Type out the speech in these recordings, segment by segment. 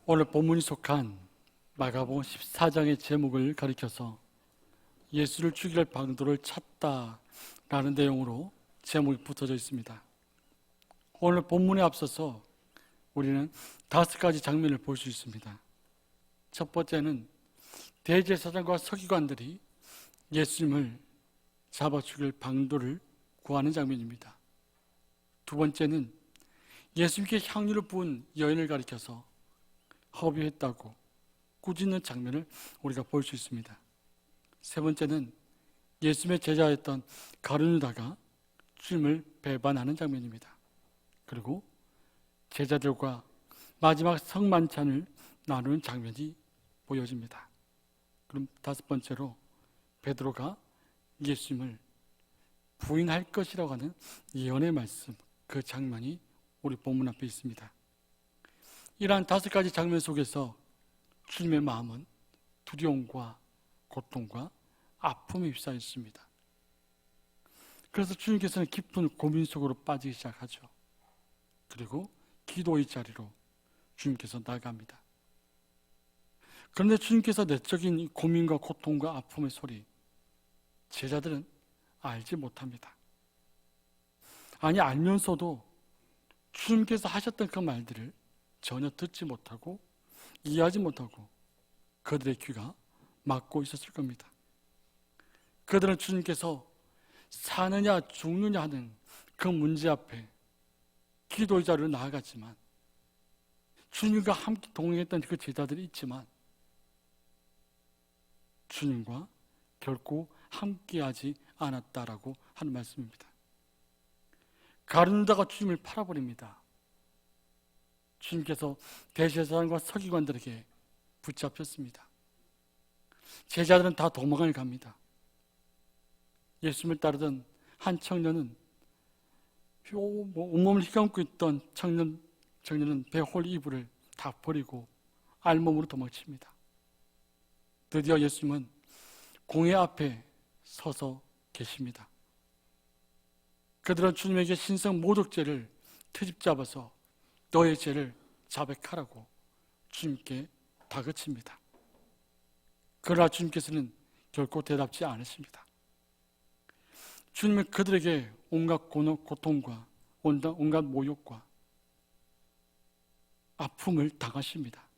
오늘 본문이 속한 마가복음 14장의 제목을 가리켜서 예수를 죽일 방도를 찾다라는 내용으로 제목이 붙어져 있습니다. 오늘 본문에 앞서서 우리는 5가지 장면을 볼 수 있습니다. 첫 번째는 대제사장과 서기관들이 예수님을 잡아 죽일 방도를 구하는 장면입니다. 두 번째는 예수님께 향유를 부은 여인을 가리켜서 허비했다고 꾸짖는 장면을 우리가 볼 수 있습니다. 세 번째는 예수님의 제자였던 가룟유다가 주님을 배반하는 장면입니다. 그리고 제자들과 마지막 성만찬을 나누는 장면이 보여집니다. 그럼 5번째로 베드로가 예수님을 부인할 것이라고 하는 예언의 말씀, 그 장면이 우리 본문 앞에 있습니다. 이러한 5가지 장면 속에서 주님의 마음은 두려움과 고통과 아픔에 휩싸였습니다. 그래서 주님께서는 깊은 고민 속으로 빠지기 시작하죠. 그리고 기도의 자리로 주님께서 나아갑니다. 그런데 주님께서 내적인 이 고민과 고통과 아픔의 소리, 제자들은 알지 못합니다. 아니, 알면서도 주님께서 하셨던 그 말들을 전혀 듣지 못하고 이해하지 못하고 그들의 귀가 막고 있었을 겁니다. 그들은 주님께서 사느냐 죽느냐 하는 그 문제 앞에 기도의 자리로 나아갔지만, 주님과 함께 동행했던 그 제자들이 있지만 주님과 결코 함께하지 않았다라고 하는 말씀입니다. 가룟유다가 주님을 팔아버립니다. 주님께서 대제사장과 서기관들에게 붙잡혔습니다. 제자들은 다 도망을 갑니다. 예수님을 따르던 한 청년은 온몸을 휘감고 있던 청년은 배홀 이불을 다 버리고 알몸으로 도망칩니다. 드디어 예수님은 공회 앞에 서서 계십니다. 그들은 주님에게 신성 모독죄를 트집잡아서 너의 죄를 자백하라고 주님께 다그칩니다. 그러나 주님께서는 결코 대답지 않으십니다. 주님은 그들에게 온갖 고통과 온갖 모욕과 아픔을 당하십니다.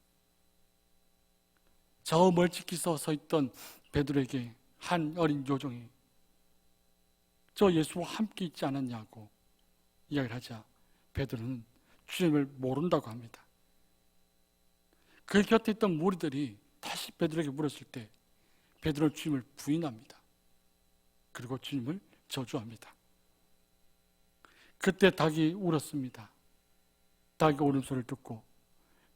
저 멀찍이 서 있던 베드로에게 한 어린 요종이 저 예수와 함께 있지 않았냐고 이야기를 하자 베드로는 주님을 모른다고 합니다. 그 곁에 있던 무리들이 다시 베드로에게 물었을 때 베드로는 주님을 부인합니다. 그리고 주님을 저주합니다. 그때 닭이 울었습니다. 닭이 울음소리를 듣고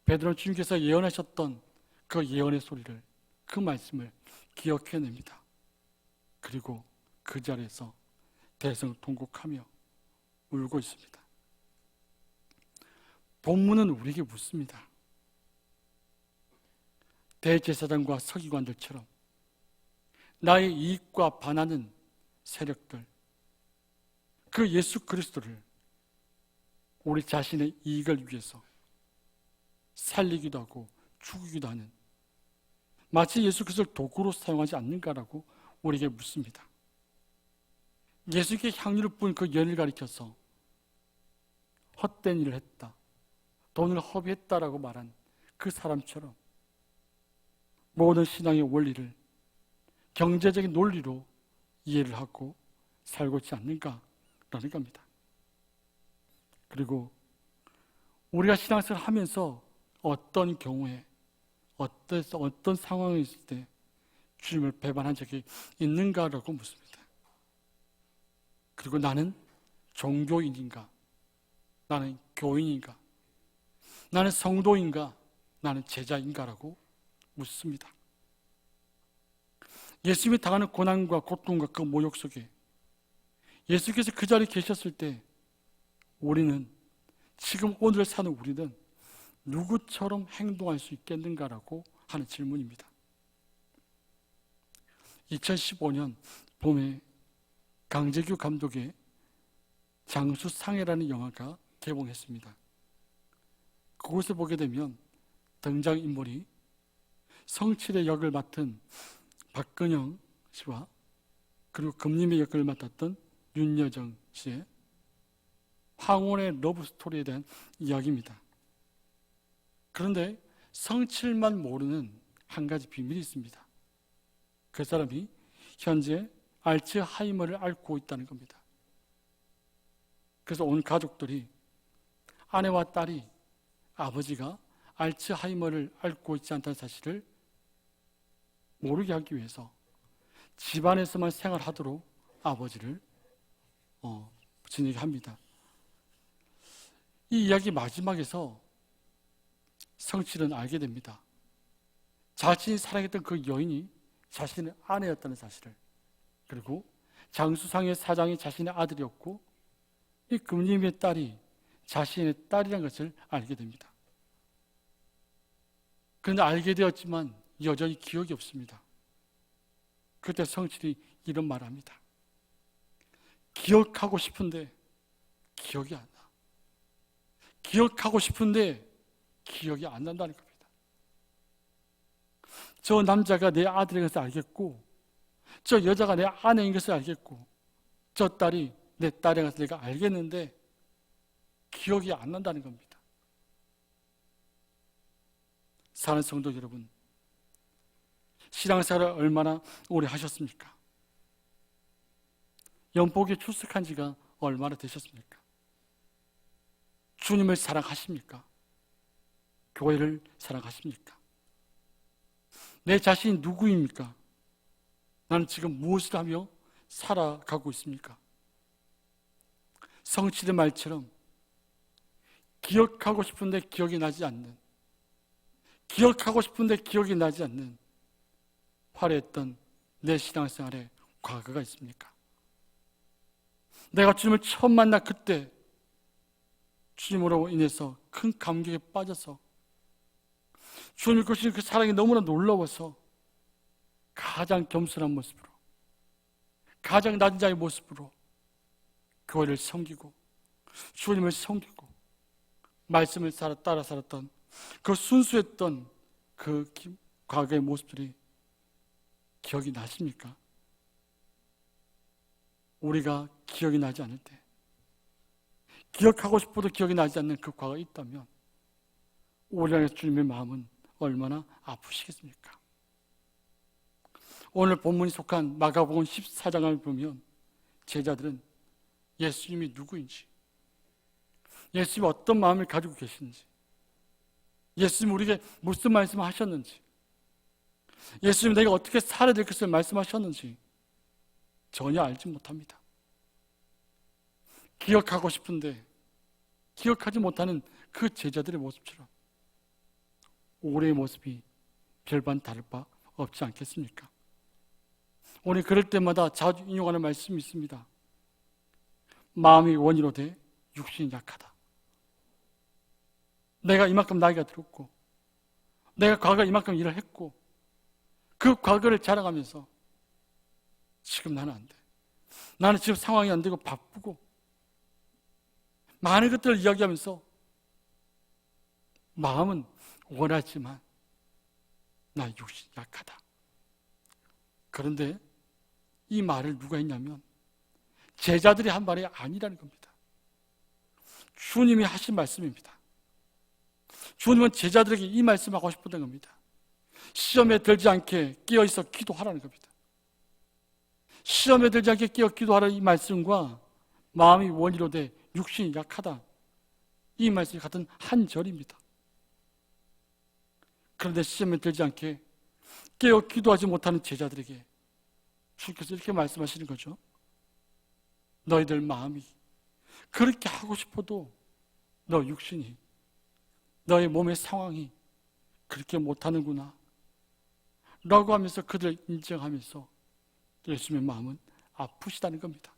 베드로는 주님께서 예언하셨던 그 예언의 소리를, 그 말씀을 기억해냅니다. 그리고 그 자리에서 대성통곡하며 울고 있습니다. 본문은 우리에게 묻습니다. 대제사장과 서기관들처럼 나의 이익과 반하는 세력들, 그 예수 그리스도를 우리 자신의 이익을 위해서 살리기도 하고 죽이기도 하는, 마치 예수 그리스도를 도구로 사용하지 않는가라고 우리에게 묻습니다. 예수께 향유를 부은 그 연을 가리켜서 헛된 일을 했다, 돈을 허비했다라고 말한 그 사람처럼 모든 신앙의 원리를 경제적인 논리로 이해를 하고 살고 있지 않는가라는 겁니다. 그리고 우리가 신앙생활을 하면서 어떤 경우에 어떤 상황이 있을 때 주님을 배반한 적이 있는가라고 묻습니다. 그리고 나는 종교인인가? 나는 교인인가? 나는 성도인가? 나는 제자인가라고 묻습니다. 예수님이 당하는 고난과 고통과 그 모욕 속에 예수께서 그 자리에 계셨을 때 우리는, 지금 오늘 사는 우리는 누구처럼 행동할 수 있겠는가라고 하는 질문입니다. 2015년 봄에 강재규 감독의 장수상해라는 영화가 개봉했습니다. 그곳에 보게 되면 등장인물이 성칠의 역을 맡은 박근영 씨와 그리고 금림의 역을 맡았던 윤여정 씨의 황혼의 러브스토리에 대한 이야기입니다. 그런데 성칠만 모르는 한 가지 비밀이 있습니다. 그 사람이 현재 알츠하이머를 앓고 있다는 겁니다. 그래서 온 가족들이, 아내와 딸이 아버지가 알츠하이머를 앓고 있지 않다는 사실을 모르게 하기 위해서 집안에서만 생활하도록 아버지를 진행합니다. 이 이야기 마지막에서 성칠은 알게 됩니다. 자신이 사랑했던 그 여인이 자신의 아내였다는 사실을, 그리고 장수상의 사장이 자신의 아들이었고 이 금림의 딸이 자신의 딸이라는 것을 알게 됩니다. 그런데 알게 되었지만 여전히 기억이 없습니다. 그때 성칠이 이런 말을 합니다. 기억하고 싶은데 기억이 안 나. 기억하고 싶은데 기억이 안 난다는 겁니다. 저 남자가 내 아들인 것을 알겠고, 저 여자가 내 아내인 것을 알겠고, 저 딸이 내 딸인 것을 내가 알겠는데 기억이 안 난다는 겁니다. 사랑하는 성도 여러분, 신앙생활을 얼마나 오래 하셨습니까? 연복에 출석한 지가 얼마나 되셨습니까? 주님을 사랑하십니까? 교회를 사랑하십니까? 내 자신이 누구입니까? 나는 지금 무엇을 하며 살아가고 있습니까? 성칠의 말처럼 기억하고 싶은데 기억이 나지 않는, 기억하고 싶은데 기억이 나지 않는 화려했던 내 신앙생활의 과거가 있습니까? 내가 주님을 처음 만나 그때 주님으로 인해서 큰 감격에 빠져서 주님을 주신 그 사랑이 너무나 놀라워서 가장 겸손한 모습으로, 가장 낮은 자의 모습으로 교회를 섬기고 주님을 섬기고 말씀을 따라 살았던 그 순수했던 그 과거의 모습들이 기억이 나십니까? 우리가 기억이 나지 않을 때, 기억하고 싶어도 기억이 나지 않는 그 과거가 있다면 우리 안에 주님의 마음은 얼마나 아프시겠습니까? 오늘 본문이 속한 마가복음 14장을 보면 제자들은 예수님이 누구인지, 예수님이 어떤 마음을 가지고 계시는지, 예수님이 우리에게 무슨 말씀을 하셨는지, 예수님이 내가 어떻게 살아야 될 것을 말씀하셨는지 전혀 알지 못합니다. 기억하고 싶은데 기억하지 못하는 그 제자들의 모습처럼 우리의 모습이 별반 다를 바 없지 않겠습니까? 오늘 그럴 때마다 자주 인용하는 말씀이 있습니다. 마음이 원이로 돼 육신이 약하다. 내가 이만큼 나이가 들었고, 내가 과거에 이만큼 일을 했고, 그 과거를 자랑하면서 지금 나는 안 돼. 나는 지금 상황이 안 되고 바쁘고 많은 것들을 이야기하면서 마음은 원하지만 나 육신이 약하다. 그런데 이 말을 누가 했냐면 제자들이 한 말이 아니라는 겁니다. 주님이 하신 말씀입니다. 주님은 제자들에게 이 말씀을 하고 싶었던 겁니다. 시험에 들지 않게 깨어있어 기도하라는 겁니다. 시험에 들지 않게 깨어 기도하라는 이 말씀과 마음이 원이로 돼 육신이 약하다, 이 말씀이 같은 한 절입니다. 그런데 시험에 들지 않게 깨어 기도하지 못하는 제자들에게 주께서 이렇게 말씀하시는 거죠. 너희들 마음이 그렇게 하고 싶어도 너 육신이, 너의 몸의 상황이 그렇게 못하는구나 라고 하면서 그들을 인정하면서 예수님의 마음은 아프시다는 겁니다.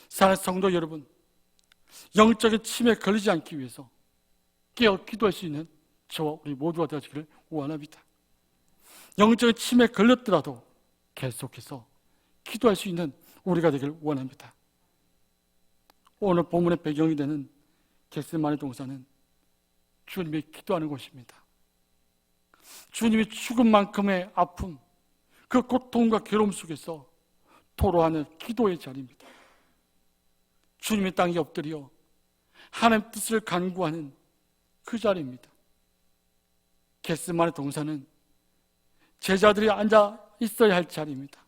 사랑하는 성도 여러분, 영적인 침에 걸리지 않기 위해서 깨어 기도할 수 있는 저와 우리 모두가 되어지기를 원합니다. 영적인 침에 걸렸더라도 계속해서 기도할 수 있는 우리가 되기를 원합니다. 오늘 본문의 배경이 되는 겟세마네 동산은 주님이 기도하는 곳입니다. 주님이 죽은 만큼의 아픔, 그 고통과 괴로움 속에서 토로하는 기도의 자리입니다. 주님의 땅에 엎드려 하나님 뜻을 간구하는 그 자리입니다. 겟세마네 동산은 제자들이 앉아 있어야 할 자리입니다.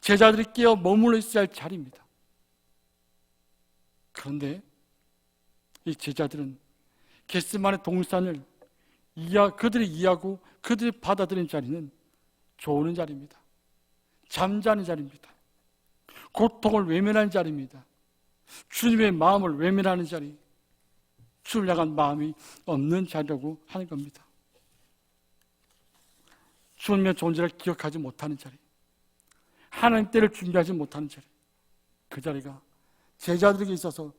제자들이 깨어 머물러 있어야 할 자리입니다. 그런데 이 제자들은 겟세마네 동산을 그들이 이해하고 그들이 받아들인 자리는 조는 자리입니다. 잠자는 자리입니다. 고통을 외면하는 자리입니다. 주님의 마음을 외면하는 자리, 주를 향한 마음이 없는 자리라고 하는 겁니다. 주님의 존재를 기억하지 못하는 자리, 하나님 때를 준비하지 못하는 자리, 그 자리가 제자들에게 있어서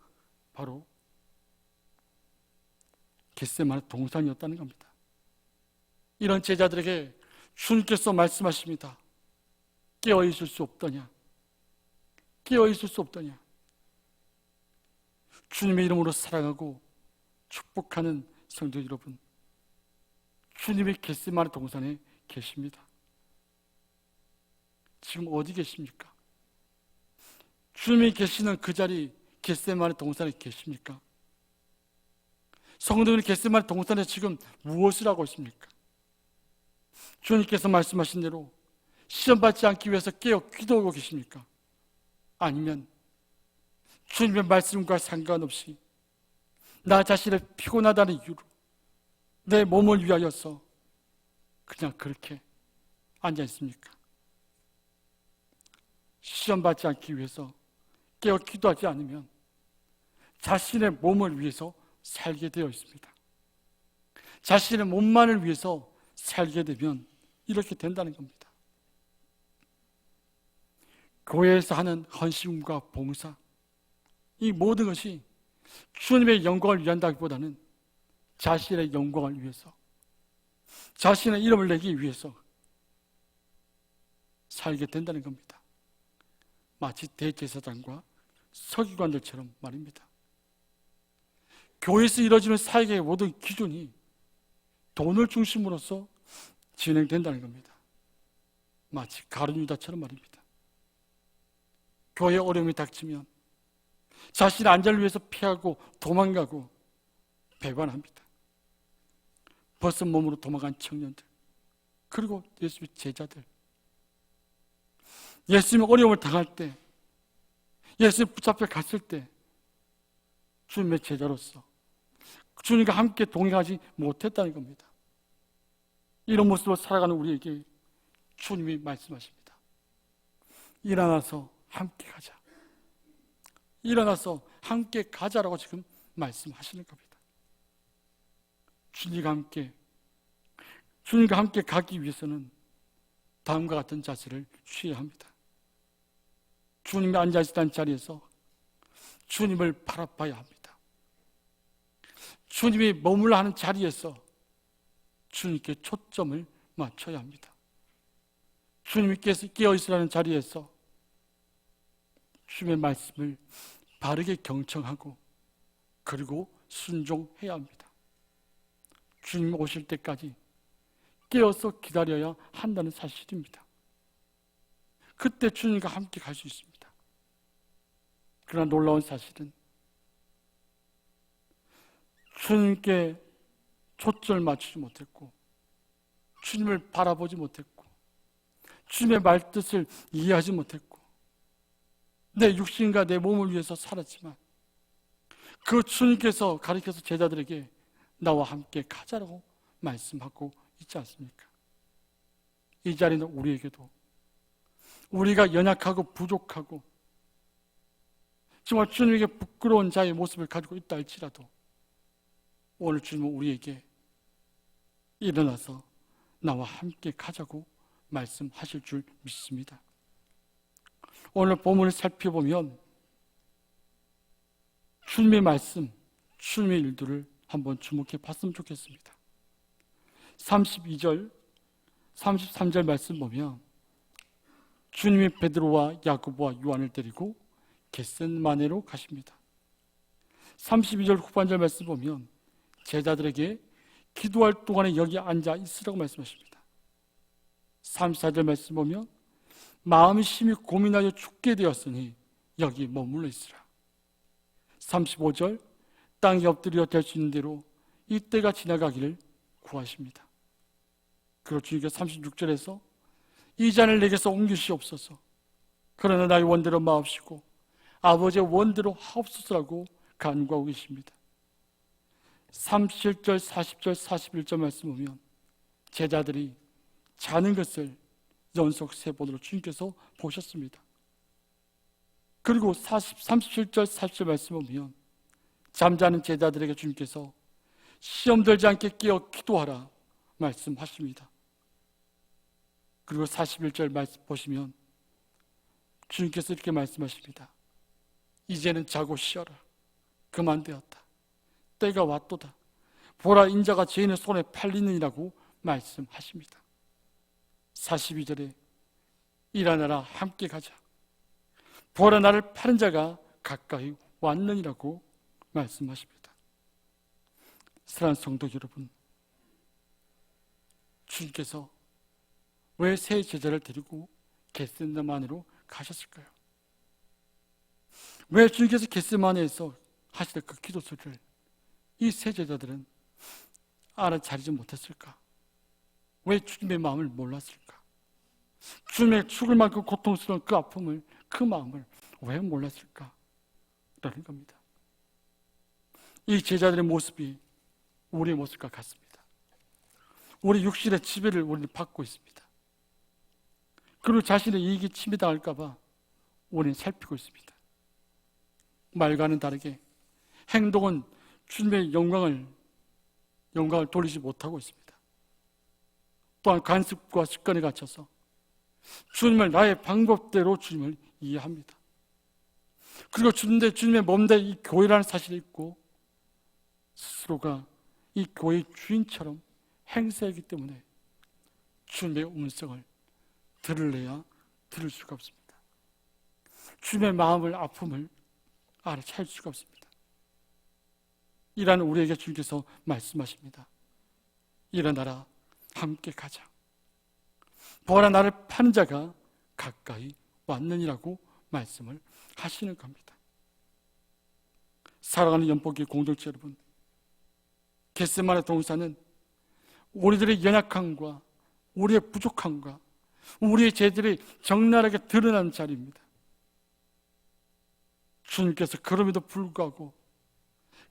바로 겟세마네 동산이었다는 겁니다. 이런 제자들에게 주님께서 말씀하십니다. 깨어 있을 수 없더냐? 깨어 있을 수 없더냐? 주님의 이름으로 사랑하고 축복하는 성도 여러분, 주님의 겟세마네 동산에 계십니다. 지금 어디 계십니까? 주님이 계시는 그 자리 겟세마네 동산에 계십니까? 성도들이 겟세마네 동산에 지금 무엇을 하고 있습니까? 주님께서 말씀하신 대로 시험받지 않기 위해서 깨어 기도하고 계십니까? 아니면 주님의 말씀과 상관없이 나 자신을 피곤하다는 이유로 내 몸을 위하여서 그냥 그렇게 앉아 있습니까? 시험받지 않기 위해서 깨어 기도하지 않으면 자신의 몸을 위해서 살게 되어 있습니다. 자신의 몸만을 위해서 살게 되면 이렇게 된다는 겁니다. 교회에서 하는 헌신과 봉사, 이 모든 것이 주님의 영광을 위한다기보다는 자신의 영광을 위해서, 자신의 이름을 내기 위해서 살게 된다는 겁니다. 마치 대제사장과 서기관들처럼 말입니다. 교회에서 이루어지는 사역의 모든 기준이 돈을 중심으로서 진행된다는 겁니다. 마치 가룟 유다처럼 말입니다. 교회에 어려움이 닥치면 자신의 안전을 위해서 피하고 도망가고 배반합니다. 벗은 몸으로 도망간 청년들, 그리고 예수의 제자들, 예수님의 어려움을 당할 때, 예수님 붙잡혀 갔을 때 주님의 제자로서 주님과 함께 동행하지 못했다는 겁니다. 이런 모습으로 살아가는 우리에게 주님이 말씀하십니다. 일어나서 함께 가자. 일어나서 함께 가자라고 지금 말씀하시는 겁니다. 주님과 함께 가기 위해서는 다음과 같은 자세를 취해야 합니다. 주님이 앉아있던 자리에서 주님을 바라봐야 합니다. 주님이 머물러 하는 자리에서 주님께 초점을 맞춰야 합니다. 주님께서 깨어있으라는 자리에서 주님의 말씀을 바르게 경청하고 그리고 순종해야 합니다. 주님 오실 때까지 깨어서 기다려야 한다는 사실입니다. 그때 주님과 함께 갈 수 있습니다. 그러나 놀라운 사실은 주님께 초점을 맞추지 못했고 주님을 바라보지 못했고 주님의 말뜻을 이해하지 못했고 내 육신과 내 몸을 위해서 살았지만 그 주님께서 가르쳐서 제자들에게 나와 함께 가자라고 말씀하고 있지 않습니까? 이 자리는 우리에게도 우리가 연약하고 부족하고 정말 주님에게 부끄러운 자의 모습을 가지고 있다 할지라도 오늘 주님은 우리에게 일어나서 나와 함께 가자고 말씀하실 줄 믿습니다. 오늘 본문을 살펴보면 주님의 말씀, 주님의 일들을 한번 주목해 봤으면 좋겠습니다. 32절, 33절 말씀 보면 주님이 베드로와 야고보와 요한을 데리고 겟세마네로 가십니다. 32절 후반절 말씀 보면 제자들에게 기도할 동안에 여기 앉아 있으라고 말씀하십니다. 34절 말씀 보면 마음이 심히 고민하여 죽게 되었으니 여기 머물러 있으라. 35절 땅에 엎드려 될 수 있는 대로 이 때가 지나가기를 구하십니다. 그리고 주님께서 36절에서 이 잔을 내게서 옮기시옵소서. 그러나 나의 원대로 마옵시고 아버지의 원대로 하옵소서라고 간구하고 계십니다. 37절, 40절, 41절 말씀 보면 제자들이 자는 것을 연속 3번으로 주님께서 보셨습니다. 그리고 37절, 40절 말씀 보면 잠자는 제자들에게 주님께서 시험 들지 않게 깨어 기도하라 말씀하십니다. 그리고 41절 말씀 보시면 주님께서 이렇게 말씀하십니다. 이제는 자고 쉬어라. 그만되었다. 때가 왔도다. 보라, 인자가 죄인의 손에 팔리느니라고 말씀하십니다. 42절에 일어나라, 함께 가자. 보라, 나를 파는 자가 가까이 왔느니라고 말씀하십니다. 사랑하는 성도 여러분, 주님께서 왜 세 제자를 데리고 겟세마네로 가셨을까요? 왜 주님께서 겟세마네에서 하시던 그 기도 소리를 이 세 제자들은 알아차리지 못했을까? 왜 주님의 마음을 몰랐을까? 주님의 죽을 만큼 고통스러운 그 아픔을, 그 마음을 왜 몰랐을까? 라는 겁니다. 이 제자들의 모습이 우리의 모습과 같습니다. 우리 육신의 지배를 우리는 받고 있습니다. 그리고 자신의 이익이 침해당할까 봐 우리는 살피고 있습니다. 말과는 다르게 행동은 주님의 영광을 돌리지 못하고 있습니다. 또한 간습과 습관에 갇혀서 주님을 나의 방법대로 주님을 이해합니다. 그리고 주님의 몸대 이 교회라는 사실이 있고 스스로가 이 교회의 주인처럼 행세하기 때문에 주님의 음성을 들을래야 들을 수가 없습니다. 주님의 마음을, 아픔을 알아차릴 수가 없습니다. 이라는 우리에게 주님께서 말씀하십니다. 일어나라, 함께 가자. 보아라, 나를 파는 자가 가까이 왔느니라고 말씀을 하시는 겁니다. 사랑하는 연복의 공동체 여러분, 겟세마네 동산은 우리들의 연약함과 우리의 부족함과 우리의 죄들이 적나라하게 드러나는 자리입니다. 주님께서 그럼에도 불구하고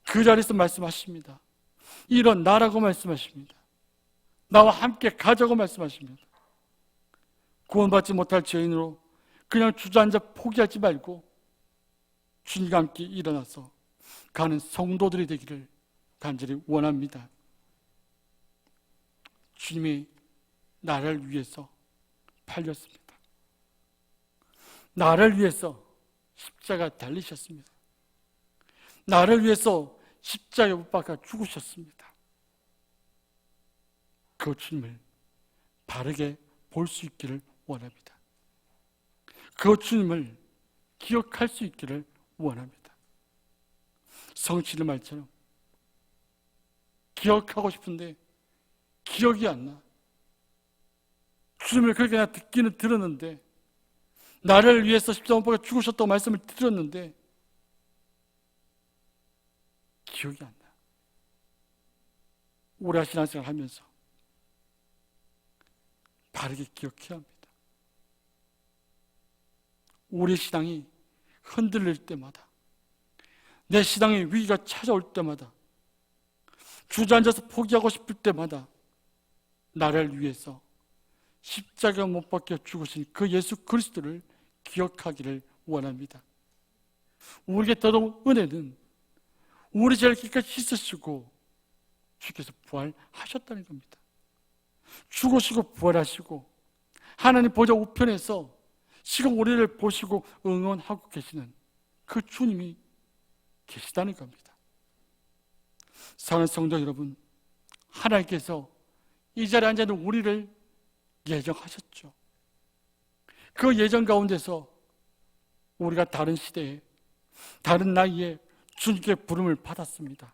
그 자리에서 말씀하십니다. 일어나라고 말씀하십니다. 나와 함께 가자고 말씀하십니다. 구원받지 못할 죄인으로 그냥 주저앉아 포기하지 말고 주님과 함께 일어나서 가는 성도들이 되기를 간절히 원합니다. 주님이 나를 위해서 팔렸습니다. 나를 위해서 십자가 달리셨습니다. 나를 위해서 십자가에 못 박아 죽으셨습니다. 그 주님을 바르게 볼 수 있기를 원합니다. 그 주님을 기억할 수 있기를 원합니다. 성취의 말처럼 기억하고 싶은데 기억이 안 나. 주님을 그렇게 듣기는 들었는데, 나를 위해서 십자가 못 박아 죽으셨다고 말씀을 드렸는데 기억이 안 나. 오래 신앙생활을 하면서 바르게 기억해야 합니다. 우리 신앙이 흔들릴 때마다, 내 신앙의 위기가 찾아올 때마다, 주저앉아서 포기하고 싶을 때마다 나를 위해서 십자가 못 박혀 죽으신 그 예수 그리스도를 기억하기를 원합니다. 우리에게 더더욱 은혜는 우리 죄를 끝까지 씻으시고 주께서 부활하셨다는 겁니다. 죽으시고 부활하시고 하나님 보좌 우편에서 지금 우리를 보시고 응원하고 계시는 그 주님이 계시다는 겁니다. 사랑하는 성도 여러분, 하나님께서 이 자리에 앉아 있는 우리를 예정하셨죠. 그 예정 가운데서 우리가 다른 시대에, 다른 나이에 주님께 부름을 받았습니다.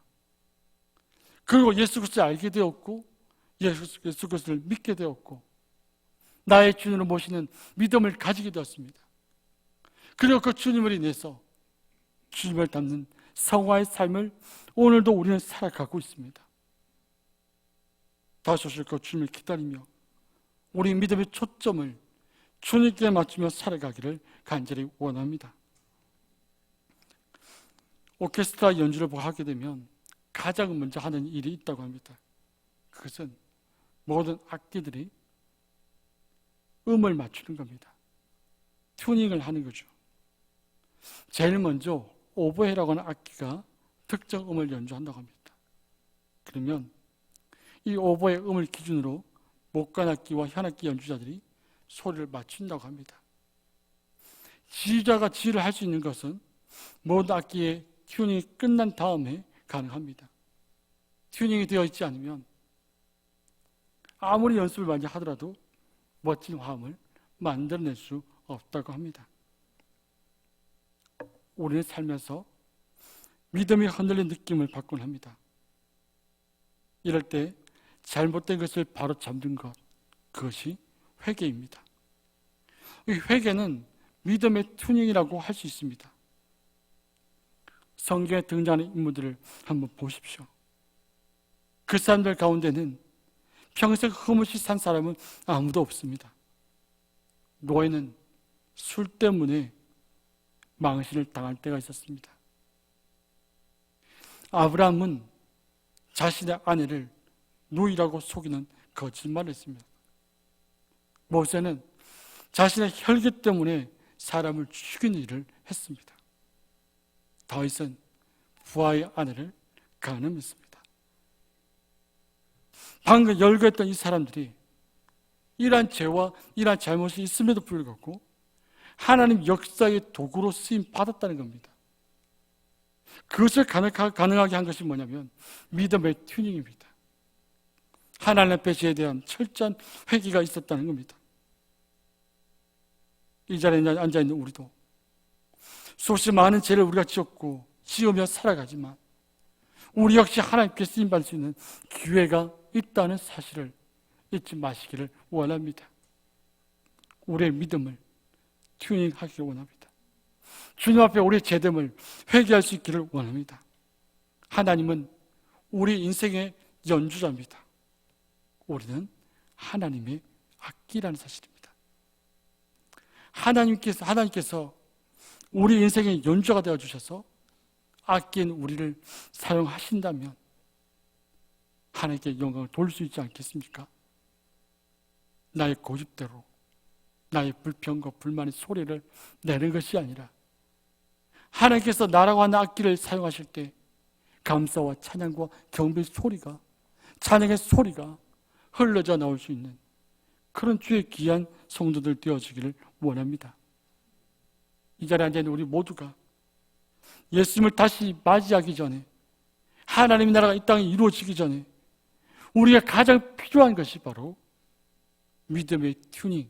그리고 예수 그리스도를 알게 되었고 예수 그리스도를 믿게 되었고 나의 주님으로 모시는 믿음을 가지게 되었습니다. 그리고 그 주님을 인해서 주님을 닮는 성화의 삶을 오늘도 우리는 살아가고 있습니다. 다시 오실 그 주님을 기다리며 우리 믿음의 초점을 주님께 맞추며 살아가기를 간절히 원합니다. 오케스트라 연주를 하게 되면 가장 먼저 하는 일이 있다고 합니다. 그것은 모든 악기들이 음을 맞추는 겁니다. 튜닝을 하는 거죠. 제일 먼저 오보에라고 하는 악기가 특정 음을 연주한다고 합니다. 그러면 이 오보의 음을 기준으로 목관악기와 현악기 연주자들이 소리를 맞춘다고 합니다. 지휘자가 지휘를 할 수 있는 것은 모든 악기의 튜닝이 끝난 다음에 가능합니다. 튜닝이 되어 있지 않으면 아무리 연습을 많이 하더라도 멋진 화음을 만들어낼 수 없다고 합니다. 우리는 살면서 믿음이 흔들린 느낌을 받곤 합니다. 이럴 때 잘못된 것을 바로 잡는 것, 그것이 회개입니다. 이 회개는 믿음의 튜닝이라고 할 수 있습니다. 성경에 등장하는 인물들을 한번 보십시오. 그 사람들 가운데는 평생 흠없이 산 사람은 아무도 없습니다. 노예는 술 때문에 망신을 당할 때가 있었습니다. 아브라함은 자신의 아내를 누이라고 속이는 거짓말을 했습니다. 모세는 자신의 혈기 때문에 사람을 죽이는 일을 했습니다. 다윗은 부하의 아내를 간음했습니다. 방금 열거했던 이 사람들이 이러한 죄와 이러한 잘못이 있음에도 불구하고 하나님 역사의 도구로 쓰임 받았다는 겁니다. 그것을 가능하게 한 것이 뭐냐면 믿음의 튜닝입니다. 하나님 앞에 죄에 대한 철저한 회개가 있었다는 겁니다. 이 자리에 앉아있는 우리도 수없이 많은 죄를 우리가 지었고 지으며 살아가지만 우리 역시 하나님께 쓰임받을 수 있는 기회가 있다는 사실을 잊지 마시기를 원합니다. 우리의 믿음을 튜닝하기 원합니다. 주님 앞에 우리의 죄됨을 회개할 수 있기를 원합니다. 하나님은 우리 인생의 연주자입니다. 우리는 하나님의 악기라는 사실입니다. 하나님께서 우리 인생의 연주가 되어주셔서 악기인 우리를 사용하신다면 하나님께 영광을 돌릴 수 있지 않겠습니까? 나의 고집대로 나의 불평과 불만의 소리를 내는 것이 아니라 하나님께서 나라고 하는 악기를 사용하실 때 감사와 찬양과 경배의 소리가, 찬양의 소리가 흘러져 나올 수 있는 그런 주의 귀한 성도들 되어지기를 원합니다. 이 자리에 앉아있는 우리 모두가 예수님을 다시 맞이하기 전에, 하나님의 나라가 이 땅에 이루어지기 전에 우리가 가장 필요한 것이 바로 믿음의 튜닝,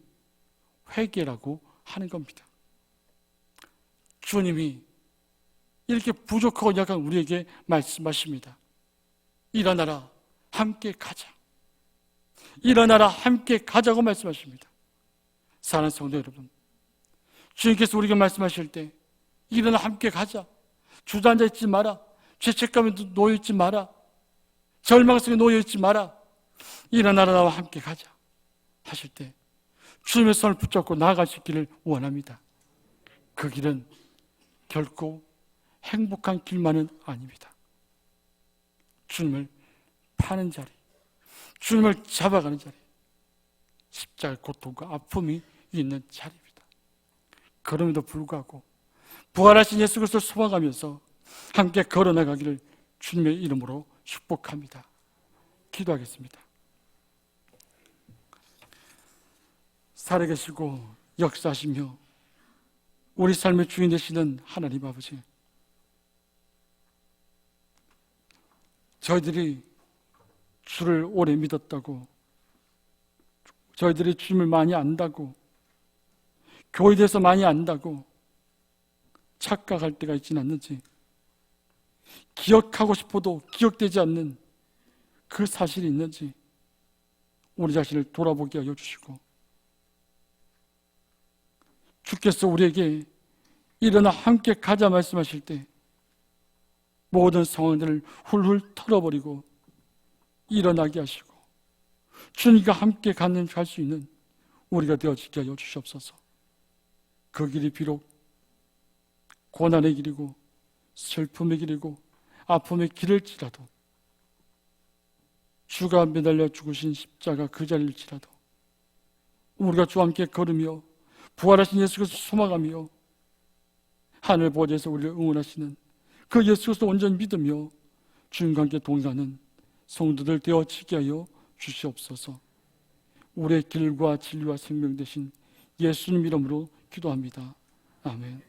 회개라고 하는 겁니다. 주님이 이렇게 부족하고 약한 우리에게 말씀하십니다. 일어나라, 함께 가자. 일어나라, 함께 가자고 말씀하십니다. 사랑하는 성도 여러분, 주님께서 우리에게 말씀하실 때 일어나 함께 가자, 주저앉아 있지 마라, 죄책감에 놓여 있지 마라, 절망 속에 놓여 있지 마라, 일어나라, 나와 함께 가자 하실 때 주님의 손을 붙잡고 나아갈 수 있기를 원합니다. 그 길은 결코 행복한 길만은 아닙니다. 주님을 파는 자리, 주님을 잡아가는 자리, 십자가의 고통과 아픔이 있는 자리입니다. 그럼에도 불구하고 부활하신 예수 그리스도를 소망하면서 함께 걸어나가기를 주님의 이름으로 축복합니다. 기도하겠습니다. 살아계시고 역사하시며 우리 삶의 주인 되시는 하나님 아버지, 저희들이 주를 오래 믿었다고, 저희들이 주님을 많이 안다고, 교회에 대해서 많이 안다고 착각할 때가 있지는 않는지, 기억하고 싶어도 기억되지 않는 그 사실이 있는지 우리 자신을 돌아보게 하여 주시고, 주께서 우리에게 일어나 함께 가자 말씀하실 때 모든 상황들을 훌훌 털어버리고 일어나게 하시고 주님과 함께 갈 수 있는 우리가 되어지게 하여 주시옵소서. 그 길이 비록 고난의 길이고 슬픔의 길이고 아픔의 길일지라도, 주가 매달려 죽으신 십자가 그 자리일지라도 우리가 주와 함께 걸으며 부활하신 예수 그리스도 소망하며 하늘 보좌에서 우리를 응원하시는 그 예수 그리스도 온전히 믿으며 주님과 함께 동행하는 성도들 되어지게 하여 주시옵소서. 우리의 길과 진리와 생명 되신 예수님 이름으로 기도합니다. 아멘.